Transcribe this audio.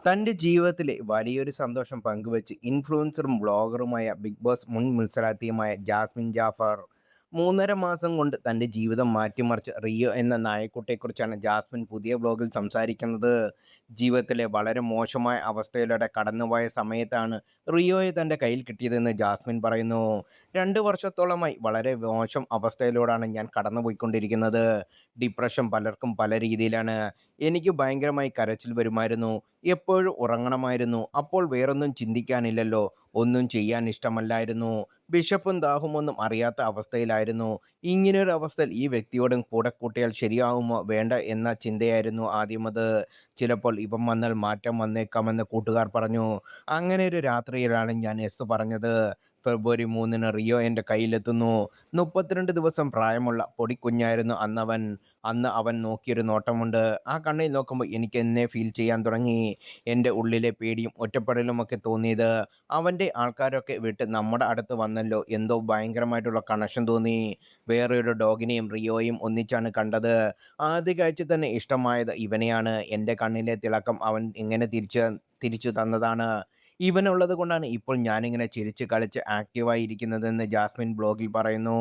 തന്റെ ജീവിതത്തിലെ വലിയൊരു സന്തോഷം പങ്കുവച്ച് ഇൻഫ്ലുവൻസറും ബ്ലോഗറുമായ ബിഗ് ബോസ് മുൻ മത്സരാർത്ഥിയുമായ ജാസ്മിൻ ജാഫർ 3.5 മാസം കൊണ്ട് തന്റെ ജീവിതം മാറ്റിമറിച്ച റിയോ എന്ന നായക്കുട്ടിയെക്കുറിച്ചാണ് ജാസ്മിൻ പുതിയ ബ്ലോഗിൽ സംസാരിക്കുന്നത്. ജീവിതത്തിലെ വളരെ മോശമായ അവസ്ഥയിലൂടെ കടന്നുപോയ സമയത്താണ് റിയോയെ തന്റെ കയ്യിൽ കിട്ടിയതെന്ന് ജാസ്മിൻ പറയുന്നു. 2 വർഷത്തോളമായി വളരെ മോശം അവസ്ഥയിലൂടെയാണ് ഞാൻ കടന്നുപോയിക്കൊണ്ടിരിക്കുന്നത്. ഡിപ്രഷൻ പലർക്കും പല രീതിയിലാണ്. എനിക്ക് ഭയങ്കരമായി കരച്ചിൽ വരുമായിരുന്നു. എപ്പോഴും ഉറങ്ങണമായിരുന്നു. അപ്പോൾ വേറൊന്നും ചിന്തിക്കാനില്ലല്ലോ. ഒന്നും ചെയ്യാൻ ഇഷ്ടമല്ലായിരുന്നു. വിശപ്പും ദാഹമൊന്നും അറിയാത്ത അവസ്ഥയിലായിരുന്നു. ഇങ്ങനെയൊരു അവസ്ഥയിൽ ഈ വ്യക്തിയോടും കൂടെ കൂട്ടിയാൽ ശരിയാവുമോ വേണ്ട എന്ന ചിന്തയായിരുന്നു ആദ്യമത്. ചിലപ്പോൾ ഇവൻ വന്നാൽ മാറ്റം വന്നേക്കാമെന്ന് കൂട്ടുകാർ പറഞ്ഞു. അങ്ങനെ ഒരു രാത്രിയിലാണ് ഞാൻ യെസ് പറഞ്ഞത്. ഫെബ്രുവരി 3-ന് റിയോ എൻ്റെ കയ്യിലെത്തുന്നു. 32 ദിവസം പ്രായമുള്ള പൊടിക്കുഞ്ഞായിരുന്നു അന്നവൻ. അന്ന് അവൻ നോക്കിയൊരു നോട്ടമുണ്ട്. ആ കണ്ണിൽ നോക്കുമ്പോൾ എനിക്ക് എന്നെ ഫീൽ ചെയ്യാൻ തുടങ്ങി. എൻ്റെ ഉള്ളിലെ പേടിയും ഒറ്റപ്പെടലുമൊക്കെ തോന്നിയത്. അവൻ്റെ ആൾക്കാരൊക്കെ വിട്ട് നമ്മുടെ അടുത്ത് വന്നല്ലോ. എന്തോ ഭയങ്കരമായിട്ടുള്ള കണക്ഷൻ തോന്നി. വേറെയൊരു ഡോഗിനെയും റിയോയും ഒന്നിച്ചാണ് കണ്ടത്. ആദ്യ കാഴ്ചയിൽ തന്നെ ഇഷ്ടമായത് ഇവനെയാണ്. എൻ്റെ കണ്ണിലെ തിളക്കം അവൻ ഇങ്ങനെ തിരിച്ചു തന്നതാണ്. ഇവനുള്ളത് കൊണ്ടാണ് ഇപ്പോൾ ഞാനിങ്ങനെ ചിരിച്ച് കളിച്ച് ആക്റ്റീവായി ഇരിക്കുന്നതെന്ന് ജാസ്മിൻ ബ്ലോഗിൽ പറയുന്നു.